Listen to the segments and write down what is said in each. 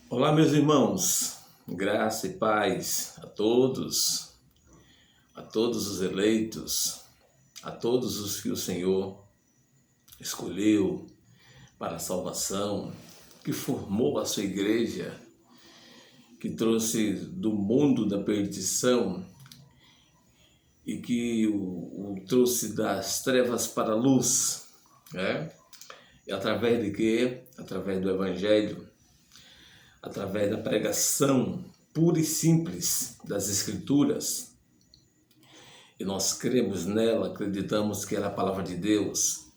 Olá, meus irmãos, graça e paz a todos os eleitos, a todos os que o Senhor escolheu para a salvação, que formou a sua igreja, que trouxe do mundo da perdição e que o trouxe das trevas para a luz, né? E através de quê? Através do Evangelho, através da pregação pura e simples das Escrituras, e nós cremos nela, acreditamos que ela é a palavra de Deus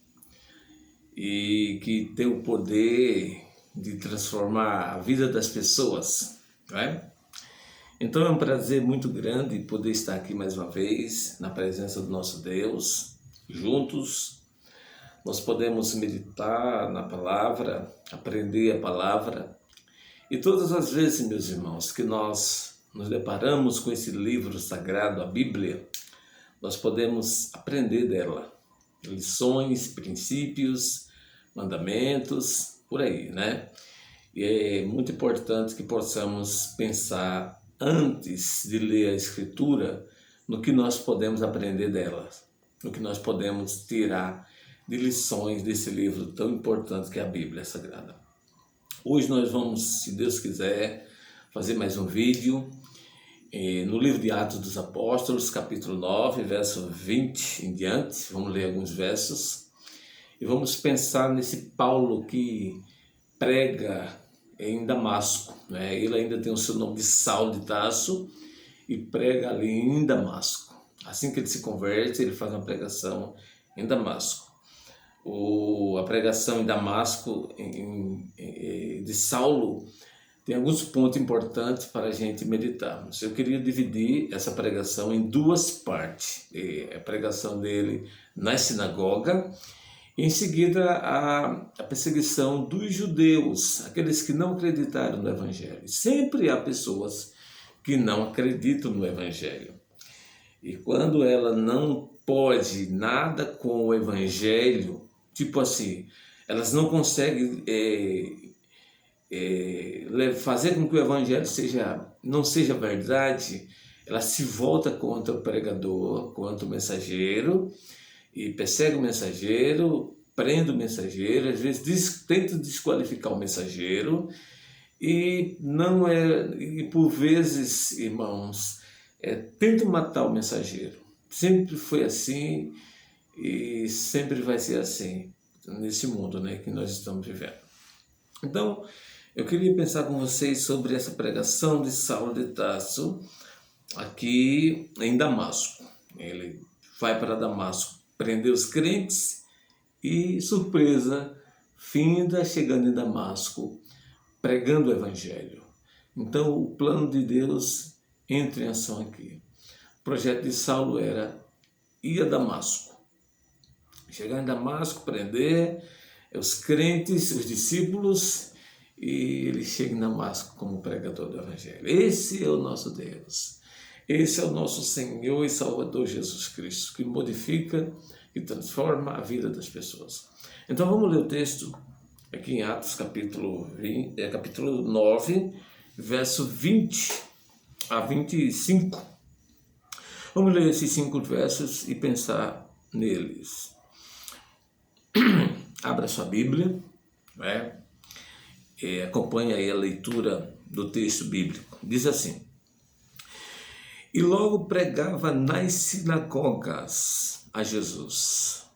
e que tem o poder de transformar a vida das pessoas, né? Então é um prazer muito grande poder estar aqui mais uma vez na presença do nosso Deus. Juntos nós podemos meditar na palavra, aprender a palavra. E todas as vezes, meus irmãos, que nós nos deparamos com esse livro sagrado, a Bíblia, nós podemos aprender dela. Lições, princípios, mandamentos, por aí, né? E é muito importante que possamos pensar antes de ler a Escritura no que nós podemos aprender dela, no que nós podemos tirar de lições desse livro tão importante que é a Bíblia Sagrada. Hoje nós vamos, se Deus quiser, fazer mais um vídeo no livro de Atos dos Apóstolos, capítulo 9, verso 20 em diante. Vamos ler alguns versos e vamos pensar nesse Paulo que prega em Damasco, né? Ele ainda tem o seu nome de Saulo de Tarso e prega ali em Damasco. Assim que ele se converte, ele faz uma pregação em Damasco. A pregação em Damasco de Saulo tem alguns pontos importantes para a gente meditarmos. Eu queria dividir essa pregação em duas partes. A pregação dele na sinagoga e em seguida a perseguição dos judeus, aqueles que não acreditaram no Evangelho. Sempre há pessoas que não acreditam no Evangelho. E quando ela não pode nada com o Evangelho, tipo assim, elas não conseguem fazer com que o Evangelho não seja verdade, ela se volta contra o pregador, contra o mensageiro, e persegue o mensageiro, prende o mensageiro, às vezes tenta desqualificar o mensageiro, e por vezes, irmãos, tenta matar o mensageiro. Sempre foi assim e sempre vai ser assim nesse mundo, né, que nós estamos vivendo. Então, eu queria pensar com vocês sobre essa pregação de Saulo de Tarso aqui em Damasco. Ele vai para Damasco prender os crentes e, surpresa, finda chegando em Damasco pregando o Evangelho. Então, o plano de Deus entra em ação aqui. O projeto de Saulo era ir a Damasco. Chegar em Damasco, prender os crentes, os discípulos, e ele chega em Damasco como pregador do Evangelho. Esse é o nosso Deus. Esse é o nosso Senhor e Salvador Jesus Cristo, que modifica e transforma a vida das pessoas. Então vamos ler o texto aqui em Atos capítulo 9, verso 20 a 25. Vamos ler esses 5 versos e pensar neles. Abra sua Bíblia, né? Acompanhe aí a leitura do texto bíblico. Diz assim: E logo pregava nas sinagogas a Jesus,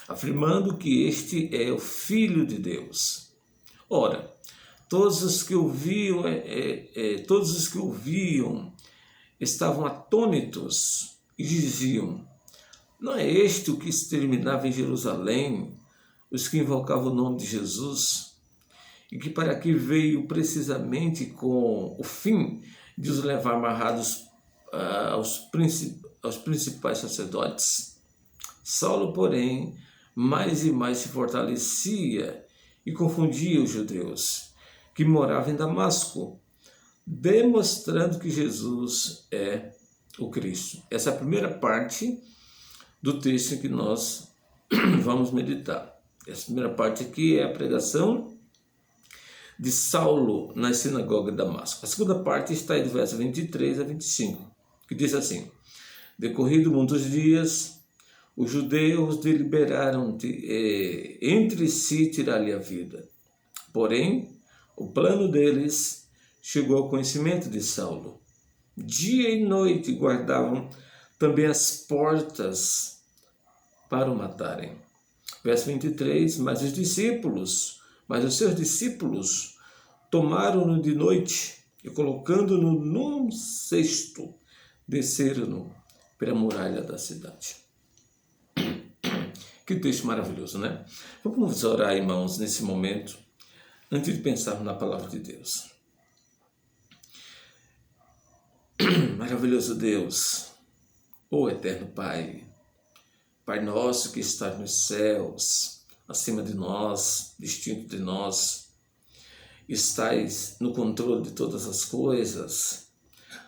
afirmando que este é o Filho de Deus. Ora, todos os que ouviam estavam atônitos e diziam: Não é este o que exterminava em Jerusalém os que invocavam o nome de Jesus, e que para aqui veio precisamente com o fim de os levar amarrados aos principais sacerdotes? Saulo, porém, mais e mais se fortalecia e confundia os judeus que moravam em Damasco, demonstrando que Jesus é o Cristo. Essa é a primeira parte do texto em que nós vamos meditar. Essa primeira parte aqui é a pregação de Saulo na sinagoga de Damasco. A segunda parte está do verso 23 a 25, que diz assim: decorrido muitos dias, os judeus deliberaram entre si tirar-lhe a vida. Porém, o plano deles chegou ao conhecimento de Saulo. Dia e noite guardavam também as portas para o matarem. Verso 23, mas os seus discípulos tomaram-no de noite e, colocando-no num cesto, desceram-no pela muralha da cidade. Que texto maravilhoso, né? Vamos orar, irmãos, nesse momento, antes de pensarmos na palavra de Deus. Maravilhoso Deus, ó eterno Pai, Pai nosso que estás nos céus, acima de nós, distinto de nós, estás no controle de todas as coisas.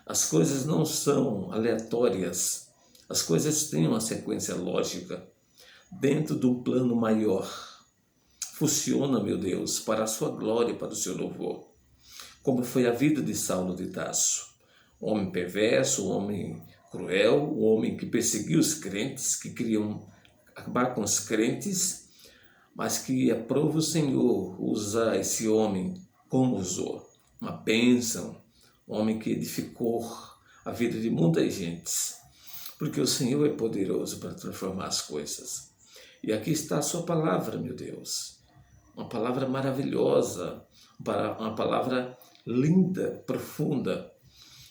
As coisas não são aleatórias, as coisas têm uma sequência lógica dentro de um plano maior. Funciona, meu Deus, para a sua glória e para o seu louvor, como foi a vida de Saulo de Tarso, um homem perverso, um homem cruel, um homem que perseguiu os crentes, que queriam acabar com os crentes, mas que aprova o Senhor usar esse homem como usou, uma bênção, um homem que edificou a vida de muitas gentes, porque o Senhor é poderoso para transformar as coisas. E aqui está a sua palavra, meu Deus, uma palavra maravilhosa, uma palavra linda, profunda,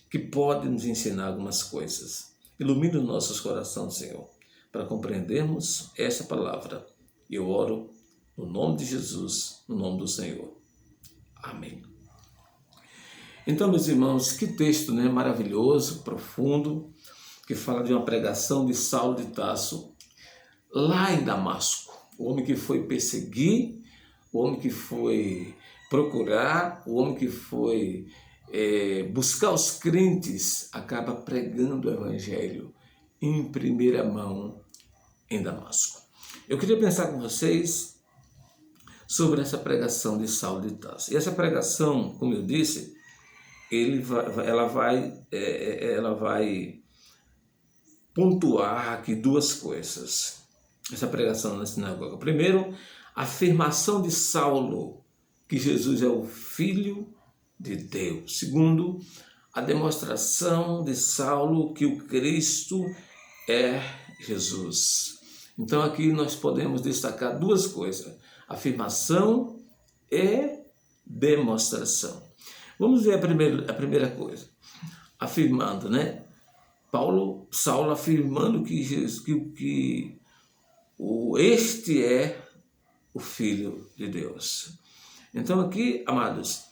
que pode nos ensinar algumas coisas. Ilumina os nossos corações, Senhor, para compreendermos essa palavra. E eu oro no nome de Jesus, no nome do Senhor. Amém. Então, meus irmãos, que texto, né? Maravilhoso, profundo, que fala de uma pregação de Saulo de Tarso lá em Damasco. O homem que foi perseguir, o homem que foi procurar, o homem que foi buscar os crentes, acaba pregando o evangelho em primeira mão em Damasco. Eu queria pensar com vocês sobre essa pregação de Saulo de Tarso. E essa pregação, como eu disse, ela vai pontuar aqui duas coisas. Essa pregação na sinagoga. Primeiro, a afirmação de Saulo que Jesus é o Filho de Deus. Segundo, a demonstração de Saulo que o Cristo é Jesus. Então aqui nós podemos destacar duas coisas: afirmação e demonstração. Vamos ver a primeira coisa. Afirmando, né? Saulo afirmando que este é o Filho de Deus. Então aqui, amados,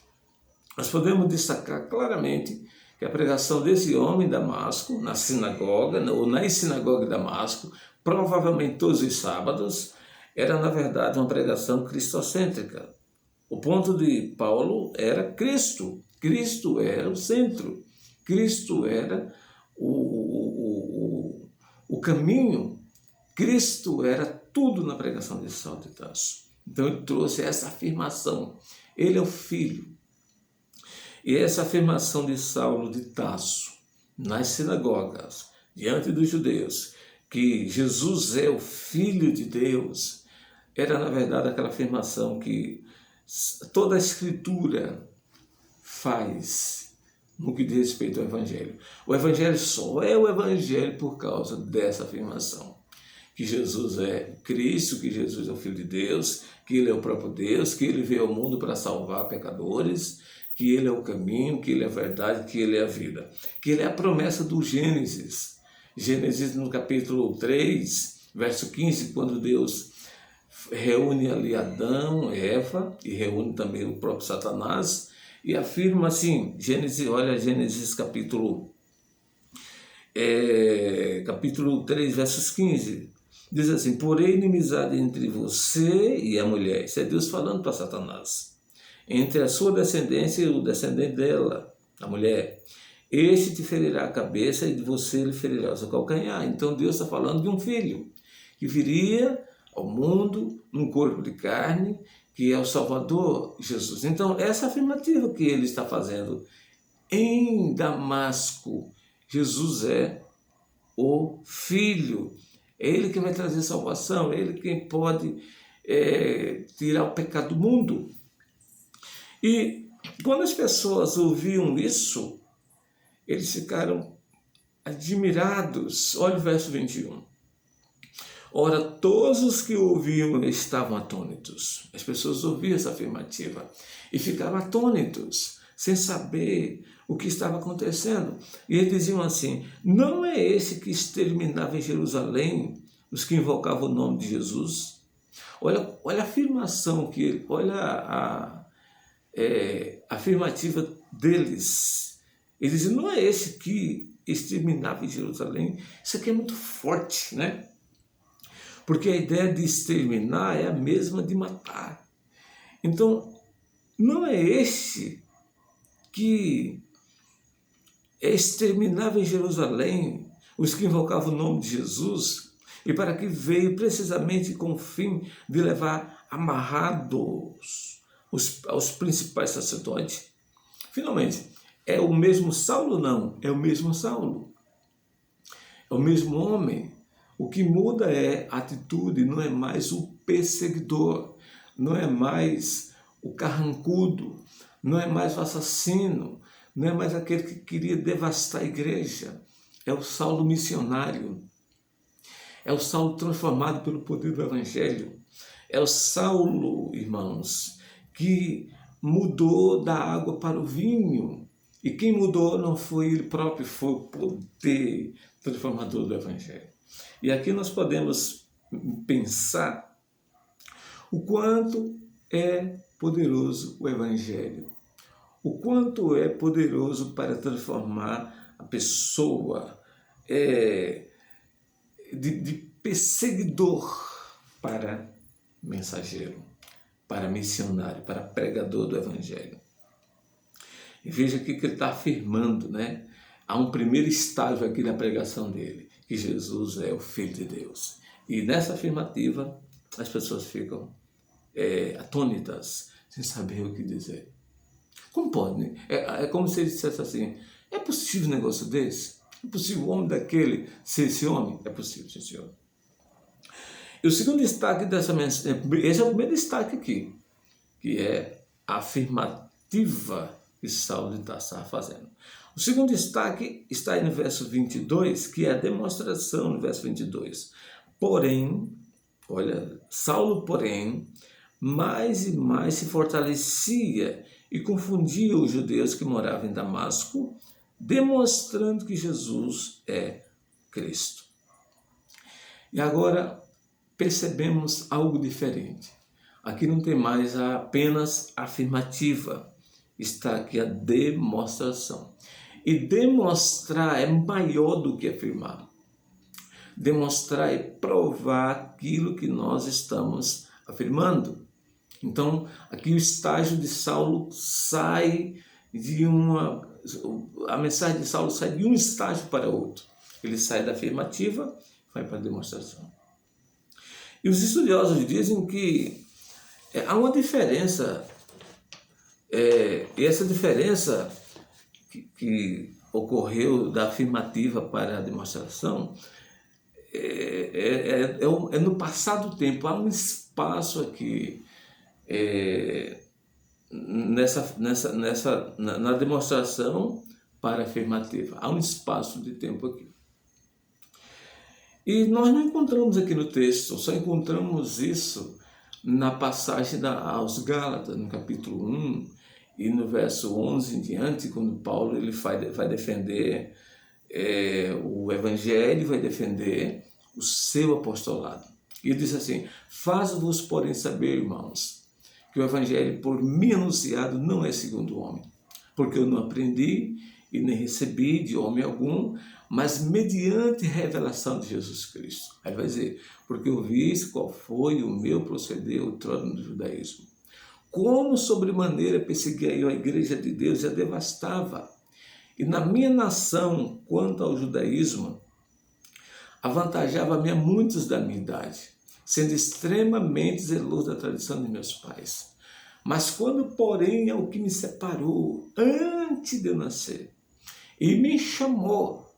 nós podemos destacar claramente que a pregação desse homem em Damasco, na sinagoga, ou nas sinagogas de Damasco, provavelmente todos os sábados, era na verdade uma pregação cristocêntrica. O ponto de Paulo era Cristo. Cristo era o centro. Cristo era o caminho. Cristo era tudo na pregação de Saulo de Tarso. Então ele trouxe essa afirmação. Ele é o Filho. E essa afirmação de Saulo de Tarso, nas sinagogas, diante dos judeus, que Jesus é o Filho de Deus, era na verdade aquela afirmação que toda a Escritura faz no que diz respeito ao Evangelho. O Evangelho só é o Evangelho por causa dessa afirmação. Que Jesus é Cristo, que Jesus é o Filho de Deus, que Ele é o próprio Deus, que Ele veio ao mundo para salvar pecadores, que Ele é o caminho, que Ele é a verdade, que Ele é a vida. Que Ele é a promessa do Gênesis. Gênesis no capítulo 3, verso 15, quando Deus reúne ali Adão, Eva, e reúne também o próprio Satanás, e afirma assim, Gênesis capítulo 3, versos 15, diz assim: porém inimizade entre você e a mulher, isso é Deus falando para Satanás, entre a sua descendência e o descendente dela, a mulher, este te ferirá a cabeça e de você lhe ferirá o seu calcanhar. Então Deus está falando de um filho que viria ao mundo num corpo de carne, que é o Salvador Jesus. Então, essa afirmativa que ele está fazendo em Damasco, Jesus é o Filho, é Ele que vai trazer salvação, é Ele quem pode tirar o pecado do mundo. E quando as pessoas ouviam isso, eles ficaram admirados. Olha o verso 21. Ora, todos os que ouviam estavam atônitos. As pessoas ouviam essa afirmativa e ficavam atônitos, sem saber o que estava acontecendo. E eles diziam assim: não é esse que exterminava em Jerusalém os que invocavam o nome de Jesus? Olha a afirmação que ele, olha a afirmativa deles. Eles diziam: não é esse que exterminava em Jerusalém? Isso aqui é muito forte, né? Porque a ideia de exterminar é a mesma de matar. Então, não é esse que exterminava em Jerusalém os que invocavam o nome de Jesus, e para que veio precisamente com o fim de levar amarrados aos principais sacerdotes. Finalmente, é o mesmo Saulo? Não, é o mesmo Saulo. É o mesmo homem. O que muda é a atitude, não é mais o perseguidor, não é mais o carrancudo, não é mais o assassino, não é mais aquele que queria devastar a igreja. É o Saulo missionário, é o Saulo transformado pelo poder do Evangelho. É o Saulo, irmãos, que mudou da água para o vinho. E quem mudou não foi ele próprio, foi o poder transformador do Evangelho. E aqui nós podemos pensar o quanto é poderoso o Evangelho, o quanto é poderoso para transformar a pessoa de perseguidor para mensageiro, para missionário, para pregador do Evangelho. E veja aqui que ele está afirmando, né? Há um primeiro estágio aqui na pregação dele, que Jesus é o Filho de Deus. E nessa afirmativa, as pessoas ficam atônitas, sem saber o que dizer. Como pode, né? É como se ele dissesse assim: é possível um negócio desse? É possível o homem daquele ser esse homem? É possível, sim, senhor. E o segundo destaque dessa mensagem, esse é o primeiro destaque aqui, que é a afirmativa que Saulo está fazendo. O segundo destaque está aí no verso 22, que é a demonstração no verso 22. Porém, olha, Saulo, porém, mais e mais se fortalecia e confundia os judeus que moravam em Damasco, demonstrando que Jesus é Cristo. E agora percebemos algo diferente. Aqui não tem mais apenas a afirmativa, está aqui a demonstração. E demonstrar é maior do que afirmar. Demonstrar é provar aquilo que nós estamos afirmando. Então, aqui o estágio de Saulo sai a mensagem de Saulo sai de um estágio para outro. Ele sai da afirmativa e vai para a demonstração. E os estudiosos dizem que há uma diferença, e essa diferença que ocorreu da afirmativa para a demonstração é no passado do tempo. Há um espaço aqui na demonstração para a afirmativa. Há um espaço de tempo aqui. E nós não encontramos aqui no texto, só encontramos isso na passagem aos Gálatas, no capítulo 1, e no verso 11 em diante, quando Paulo ele vai defender o Evangelho, vai defender o seu apostolado. E ele diz assim: faço-vos, porém, saber, irmãos, que o Evangelho por mim anunciado não é segundo o homem, porque eu não aprendi e nem recebi de homem algum, mas mediante revelação de Jesus Cristo. Aí ele vai dizer: porque eu vi qual foi o meu proceder outrora no judaísmo. Como sobremaneira perseguia eu a igreja de Deus e a devastava. E na minha nação, quanto ao judaísmo, avantajava-me a muitos da minha idade, sendo extremamente zeloso da tradição de meus pais. Mas quando, porém, é o que me separou antes de eu nascer, e me chamou,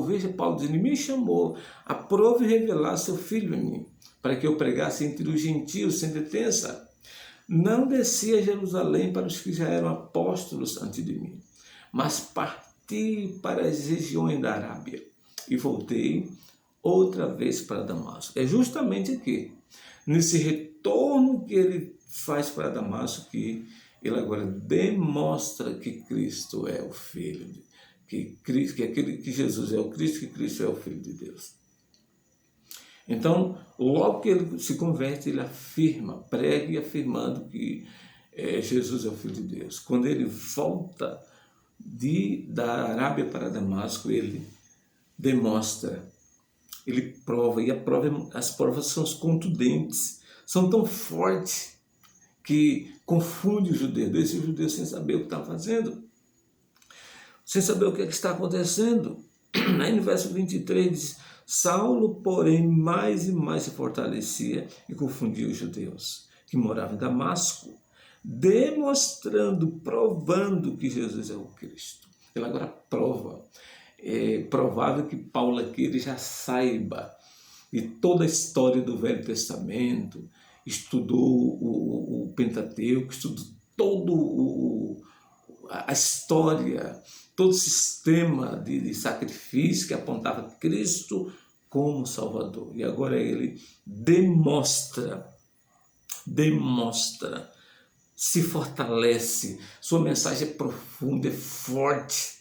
veja Paulo dizendo, me chamou, aprove revelar seu Filho em mim, para que eu pregasse entre os gentios sem detença. Não desci a Jerusalém para os que já eram apóstolos antes de mim, mas parti para as regiões da Arábia e voltei outra vez para Damasco. É justamente aqui, nesse retorno que ele faz para Damasco, que ele agora demonstra que Cristo é o Filho, que Jesus é o Cristo, que Cristo é o Filho de Deus. Então, logo que ele se converte, ele afirma, prega afirmando que Jesus é o Filho de Deus. Quando ele volta da Arábia para Damasco, ele demonstra, ele prova, e as provas são contundentes, são tão fortes que confunde o judeu, deixa o judeu sem saber o que está fazendo, sem saber o que está acontecendo. Aí no verso 23 diz, Saulo, porém, mais e mais se fortalecia e confundia os judeus que moravam em Damasco, demonstrando, provando que Jesus é o Cristo. Ele agora prova. É provável que Paulo aqui ele já saiba de toda a história do Velho Testamento, estudou o Pentateuco, estudou todo a história, todo o sistema de sacrifício que apontava Cristo como Salvador. E agora ele demonstra, se fortalece, sua mensagem é profunda, é forte,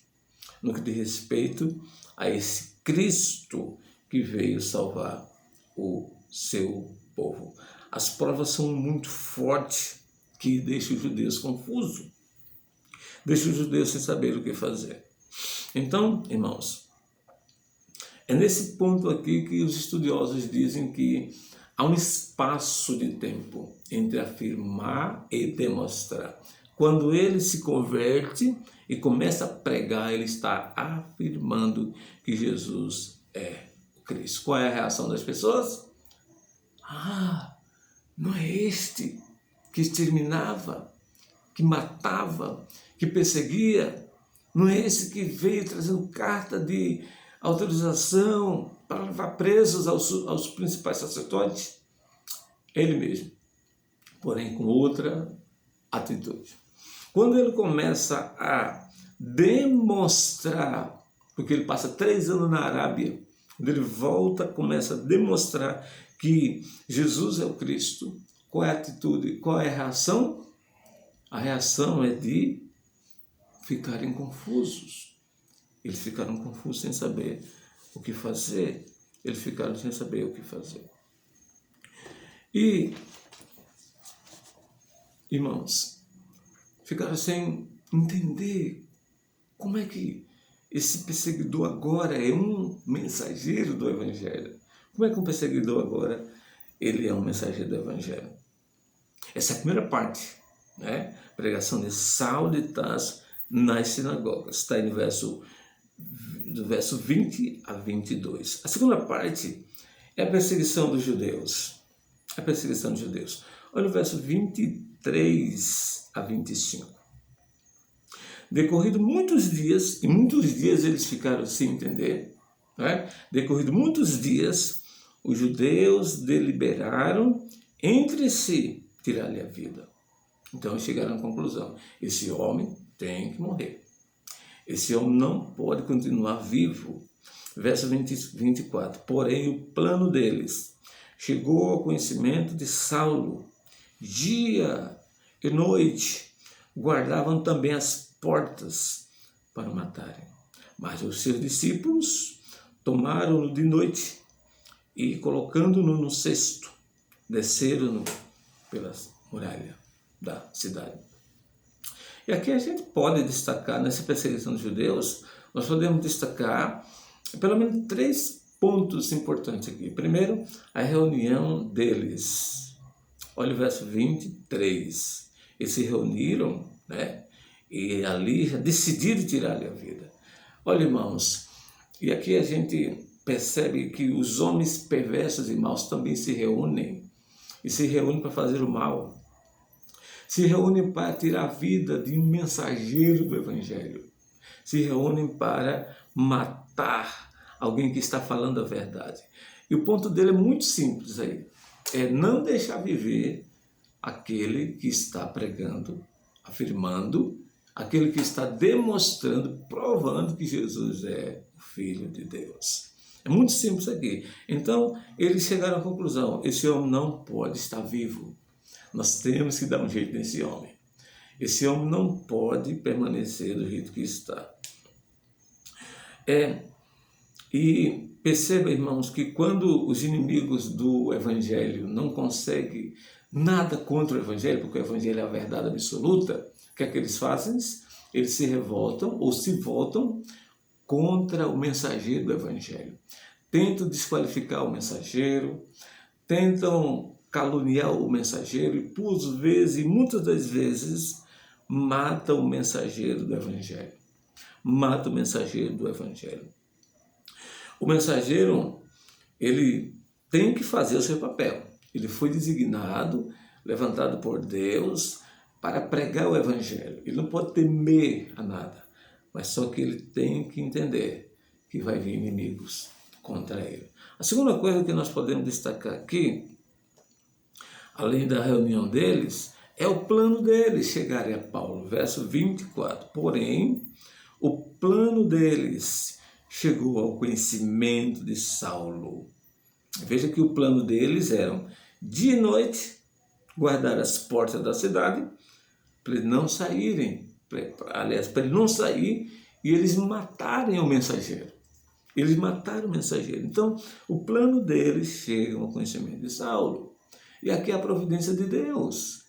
no que diz respeito a esse Cristo que veio salvar o seu povo. As provas são muito fortes que deixam os judeus confusos, deixam os judeus sem saber o que fazer. Então, irmãos, é nesse ponto aqui que os estudiosos dizem que há um espaço de tempo entre afirmar e demonstrar. Quando ele se converte e começa a pregar, ele está afirmando que Jesus é Cristo. Qual é a reação das pessoas? Não é este que exterminava, que matava, que perseguia? Não é esse que veio trazendo carta de autorização para levar presos aos principais sacerdotes? Ele mesmo, porém com outra atitude. Quando ele começa a demonstrar, porque ele passa 3 anos na Arábia, quando ele volta, começa a demonstrar que Jesus é o Cristo, qual é a atitude, qual é a reação? A reação é de ficarem confusos. Eles ficaram confusos sem saber o que fazer. Eles ficaram sem saber o que fazer. E, irmãos, ficaram sem entender como é que esse perseguidor agora é um mensageiro do Evangelho. Como é que um perseguidor agora ele é um mensageiro do Evangelho? Essa é a primeira parte, né? Pregação de Saulo de Tarso nas sinagogas. Está aí no do verso 20 a 22. A segunda parte é a perseguição dos judeus. A perseguição dos judeus. Olha o verso 23 a 25. Decorrido muitos dias, e muitos dias eles ficaram sem entender, né? Decorrido muitos dias, os judeus deliberaram entre si tirar-lhe a vida. Então chegaram à conclusão, esse homem tem que morrer. Esse homem não pode continuar vivo. Verso 24. Porém, o plano deles chegou ao conhecimento de Saulo. Dia e noite guardavam também as portas para o matarem. Mas os seus discípulos tomaram-no de noite e, colocando-no no cesto, desceram-no pela muralha da cidade. E aqui a gente pode destacar, nessa perseguição dos judeus, nós podemos destacar pelo menos 3 pontos importantes aqui. Primeiro, a reunião deles. Olha o verso 23. Eles se reuniram, né? E ali já decidiram tirar-lhe a vida. Olha, irmãos, e aqui a gente percebe que os homens perversos e maus também se reúnem, e se reúnem para fazer o mal, se reúnem para tirar a vida de um mensageiro do Evangelho, se reúnem para matar alguém que está falando a verdade. E o ponto dele é muito simples aí, é não deixar viver aquele que está pregando, afirmando, aquele que está demonstrando, provando que Jesus é o Filho de Deus. É muito simples aqui. Então, eles chegaram à conclusão, esse homem não pode estar vivo. Nós temos que dar um jeito nesse homem. Esse homem não pode permanecer do jeito que está. E perceba, irmãos, que quando os inimigos do Evangelho não conseguem nada contra o Evangelho, porque o Evangelho é a verdade absoluta, o que é que eles fazem? Eles se revoltam ou se voltam contra o mensageiro do Evangelho. Tentam desqualificar o mensageiro, tentam caluniar o mensageiro e, por vezes, e muitas das vezes, matam o mensageiro do Evangelho. Matam o mensageiro do Evangelho. O mensageiro, ele tem que fazer o seu papel. Ele foi designado, levantado por Deus para pregar o Evangelho. Ele não pode temer a nada, mas só que ele tem que entender que vai vir inimigos contra ele. A segunda coisa que nós podemos destacar aqui, além da reunião deles, é o plano deles chegarem a Paulo. Verso 24. Porém, o plano deles chegou ao conhecimento de Saulo. Veja que o plano deles era, dia e noite, guardar as portas da cidade, para eles não saírem, aliás, para ele não sair e eles matarem o mensageiro. Eles mataram o mensageiro. Então, o plano deles chega ao conhecimento de Saulo. E aqui é a providência de Deus.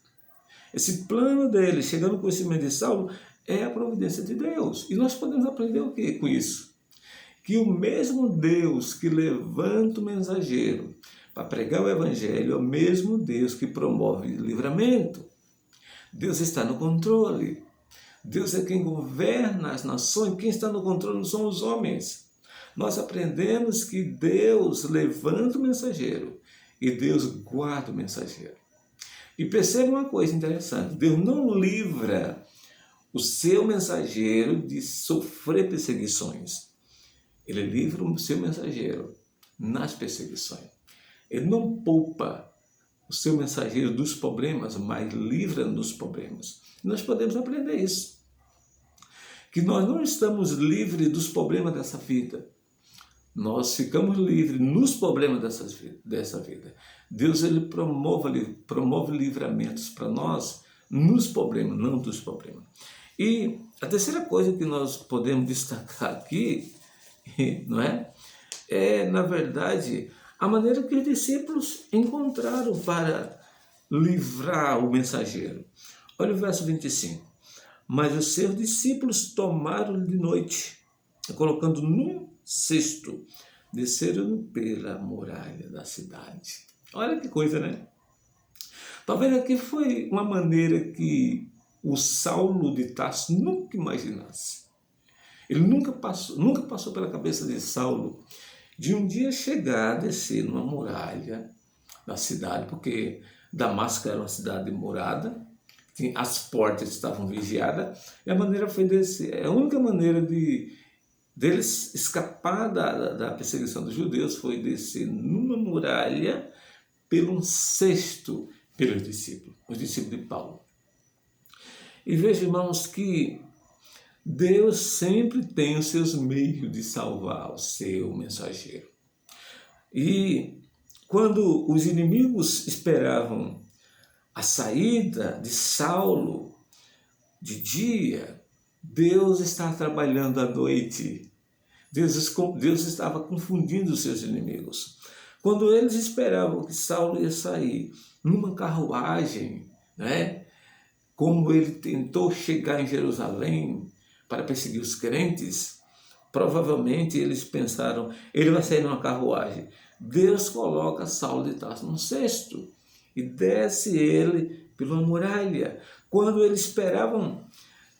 Esse plano deles, chegando ao conhecimento de Saulo, é a providência de Deus. E nós podemos aprender o que com isso? Que o mesmo Deus que levanta o mensageiro para pregar o Evangelho é o mesmo Deus que promove livramento. Deus está no controle. Deus é quem governa as nações. Quem está no controle não são os homens. Nós aprendemos que Deus levanta o mensageiro e Deus guarda o mensageiro. E perceba uma coisa interessante, Deus não livra o seu mensageiro de sofrer perseguições. Ele livra o seu mensageiro nas perseguições. Ele não poupa o seu mensageiro dos problemas, mas livra nos problemas. Nós podemos aprender isso. Que nós não estamos livres dos problemas dessa vida. Nós ficamos livres nos problemas dessa vida. Deus ele promove livramentos para nós nos problemas, não dos problemas. E a terceira coisa que nós podemos destacar aqui, não é? É, na verdade, a maneira que os discípulos encontraram para livrar o mensageiro. Olha o verso 25. Mas os seus discípulos tomaram de noite, colocando num cesto, desceram pela muralha da cidade. Olha que coisa, né? Talvez aqui foi uma maneira que o Saulo de Tarso nunca imaginasse. Ele nunca passou pela cabeça de Saulo de um dia chegar a descer numa muralha da cidade, porque Damasco era uma cidade morada, as portas estavam vigiadas, e a maneira foi descer. A única maneira deles escapar da perseguição dos judeus foi descer numa muralha pelo cesto pelos discípulos, os discípulos de Paulo. E veja, irmãos, que Deus sempre tem os seus meios de salvar o seu mensageiro. E quando os inimigos esperavam a saída de Saulo de dia, Deus estava trabalhando à noite. Deus estava confundindo os seus inimigos. Quando eles esperavam que Saulo ia sair numa carruagem, né, como ele tentou chegar em Jerusalém para perseguir os crentes, provavelmente eles pensaram, ele vai sair numa carruagem. Deus coloca Saulo de Tarso num cesto e desce ele pela muralha. Quando eles esperavam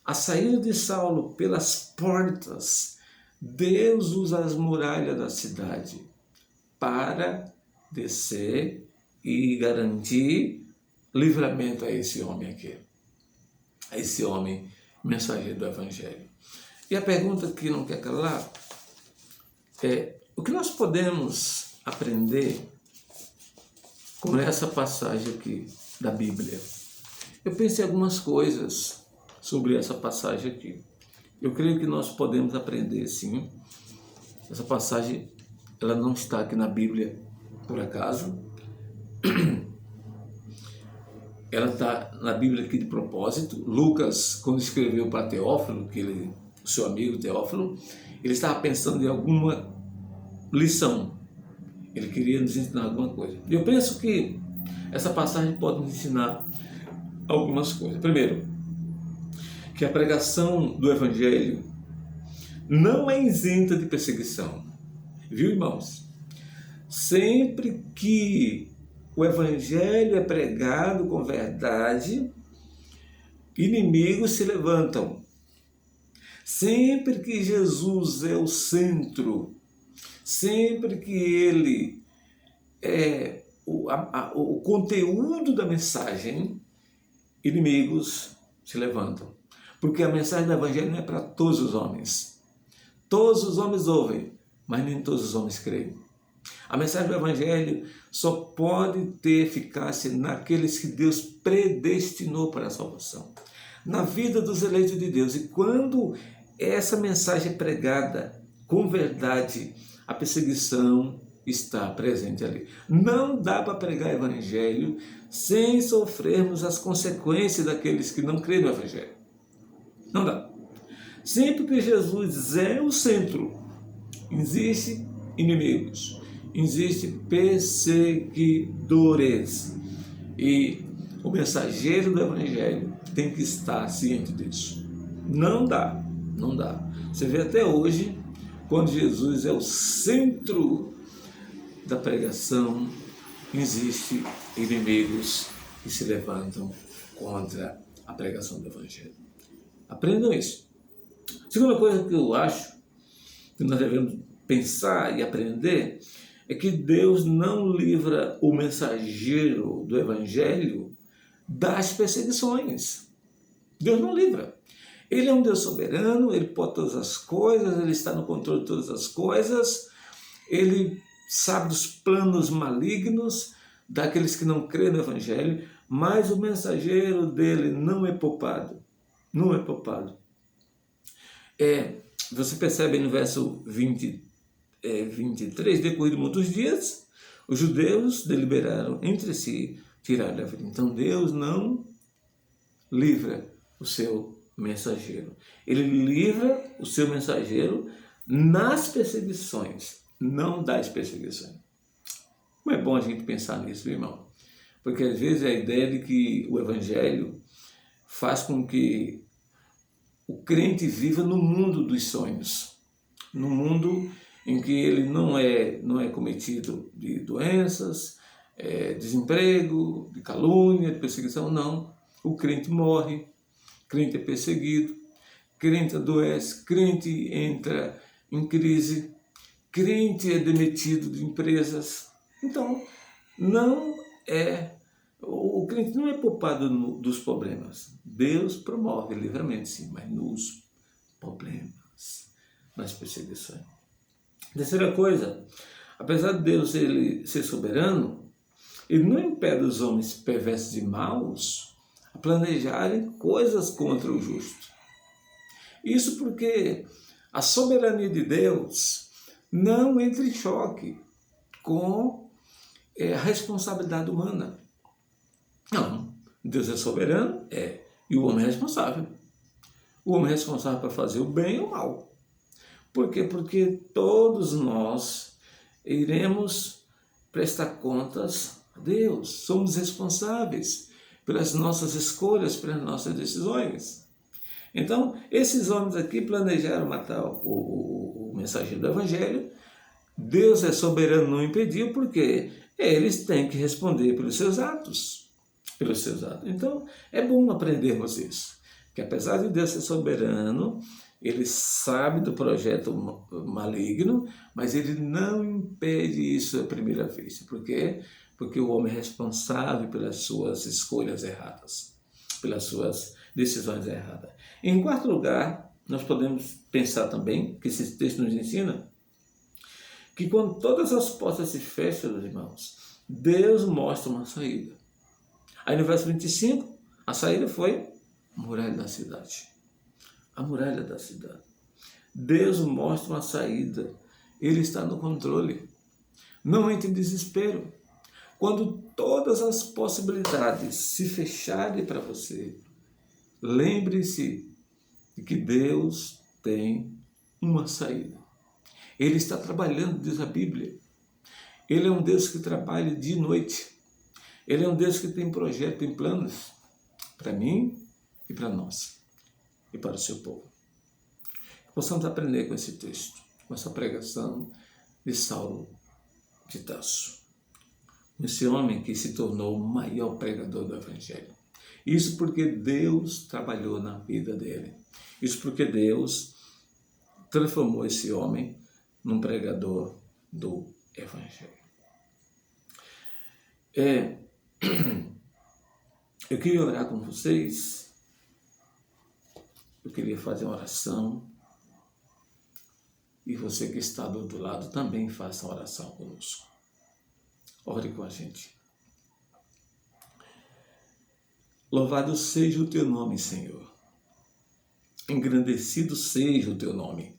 a saída de Saulo pelas portas Deus usa as muralhas da cidade para descer e garantir livramento a esse homem aqui, a esse homem mensageiro do Evangelho. E a pergunta que não quer calar é: o que nós podemos aprender com essa passagem aqui da Bíblia? Eu pensei algumas coisas sobre essa passagem aqui. Eu creio que nós podemos aprender, sim. Essa passagem, ela não está aqui na Bíblia por acaso. Ela está na Bíblia aqui de propósito. Lucas, quando escreveu para Teófilo, o seu amigo Teófilo, ele estava pensando em alguma lição. Ele queria nos ensinar alguma coisa. E eu penso que essa passagem pode nos ensinar algumas coisas. Primeiro, que a pregação do Evangelho não é isenta de perseguição. Viu, irmãos? Sempre que o Evangelho é pregado com verdade, inimigos se levantam. Sempre que Jesus é o centro, sempre que Ele é o conteúdo da mensagem, inimigos se levantam. Porque a mensagem do Evangelho não é para todos os homens. Todos os homens ouvem, mas nem todos os homens creem. A mensagem do Evangelho só pode ter eficácia naqueles que Deus predestinou para a salvação, na vida dos eleitos de Deus. E quando essa mensagem é pregada com verdade, a perseguição está presente ali. Não dá para pregar Evangelho sem sofrermos as consequências daqueles que não creem no Evangelho. Não dá. Sempre que Jesus é o centro, existem inimigos, existem perseguidores. E o mensageiro do Evangelho tem que estar ciente disso. Não dá, não dá. Você vê até hoje, quando Jesus é o centro da pregação, existem inimigos que se levantam contra a pregação do Evangelho. Aprendam isso. Segunda coisa que eu acho que nós devemos pensar e aprender é que Deus não livra o mensageiro do Evangelho das perseguições. Deus não livra. Ele é um Deus soberano, Ele pode todas as coisas, Ele está no controle de todas as coisas, Ele sabe dos planos malignos daqueles que não creem no Evangelho, mas o mensageiro dele não é poupado. Não é poupado. Você percebe no verso 23, decorrido muitos dias, os judeus deliberaram entre si tirar-lhe a vida. Então Deus não livra o seu mensageiro. Ele livra o seu mensageiro nas perseguições, não das perseguições. Como é bom a gente pensar nisso, irmão? Porque às vezes a ideia de que o Evangelho faz com que o crente viva no mundo dos sonhos, no mundo em que ele não é cometido de doenças, desemprego, de calúnia, de perseguição. Não. O crente morre, crente é perseguido, crente adoece, crente entra em crise, crente é demitido de empresas. Então, o crente não é poupado dos problemas. Deus promove livramento, sim, mas nos problemas, nas perseguições. Terceira coisa, apesar de Deus ele ser soberano, Ele não impede os homens perversos e maus a planejarem coisas contra o justo. Isso porque a soberania de Deus não entra em choque com a responsabilidade humana. Não, Deus é soberano, e o homem é responsável. O homem é responsável para fazer o bem ou o mal. Por quê? Porque todos nós iremos prestar contas a Deus. Somos responsáveis pelas nossas escolhas, pelas nossas decisões. Então, esses homens aqui planejaram matar o mensageiro do Evangelho. Deus é soberano, não impediu, porque eles têm que responder pelos seus atos. Então, é bom aprendermos isso. Que apesar de Deus ser soberano, Ele sabe do projeto maligno, mas ele não impede isso à primeira vista. Por quê? Porque o homem é responsável pelas suas escolhas erradas, pelas suas decisões erradas. Em quarto lugar, nós podemos pensar também, que esse texto nos ensina, que quando todas as portas se fecham, meus irmãos, Deus mostra uma saída. Aí no verso 25, a saída foi a muralha da cidade. A muralha da cidade. Deus mostra uma saída. Ele está no controle. Não entre em desespero. Quando todas as possibilidades se fecharem para você, lembre-se de que Deus tem uma saída. Ele está trabalhando, diz a Bíblia. Ele é um Deus que trabalha dia e noite. Ele é um Deus que tem projeto, tem planos para mim e para nós e para o seu povo. Possamos aprender com esse texto, com essa pregação de Saulo de Tarso. Esse homem que se tornou o maior pregador do Evangelho. Isso porque Deus trabalhou na vida dele. Isso porque Deus transformou esse homem num pregador do Evangelho. Eu queria orar com vocês. Eu queria fazer uma oração. E você que está do outro lado também faça uma oração conosco. Ore com a gente. Louvado seja o teu nome, Senhor. Engrandecido seja o teu nome.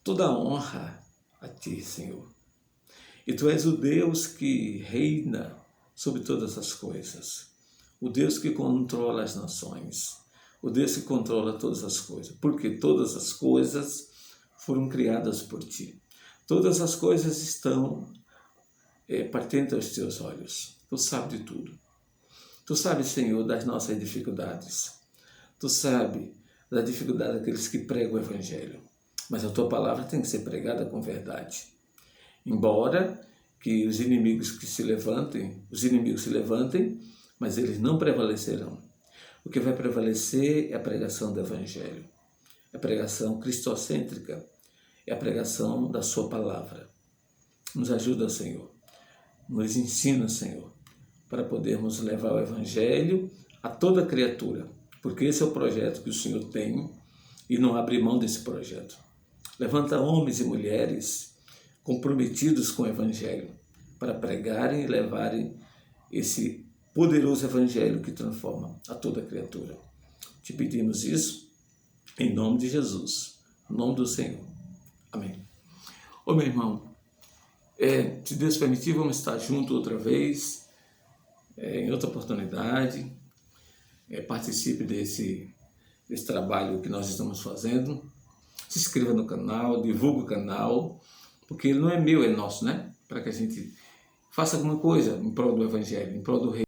Toda honra a ti, Senhor. E tu és o Deus que reina sobre todas as coisas. O Deus que controla as nações. O Deus que controla todas as coisas. Porque todas as coisas foram criadas por ti. Todas as coisas estão partindo aos teus olhos. Tu sabes de tudo. Tu sabes, Senhor, das nossas dificuldades. Tu sabes da dificuldade daqueles que pregam o Evangelho. Mas a tua palavra tem que ser pregada com verdade. Embora que os inimigos se levantem, mas eles não prevalecerão. O que vai prevalecer é a pregação do Evangelho. É a pregação cristocêntrica. É a pregação da sua palavra. Nos ajuda, Senhor. Nos ensina, Senhor, para podermos levar o Evangelho a toda criatura. Porque esse é o projeto que o Senhor tem e não abre mão desse projeto. Levanta homens e mulheres comprometidos com o Evangelho para pregarem e levarem esse poderoso Evangelho que transforma a toda criatura. Te pedimos isso em nome de Jesus, em nome do Senhor. Amém. Ô meu irmão, se Deus permitir, vamos estar juntos outra vez, em outra oportunidade. Participe desse trabalho que nós estamos fazendo. Se inscreva no canal, divulgue o canal, porque ele não é meu, é nosso, né? Para que a gente faça alguma coisa em prol do Evangelho, em prol do Reino.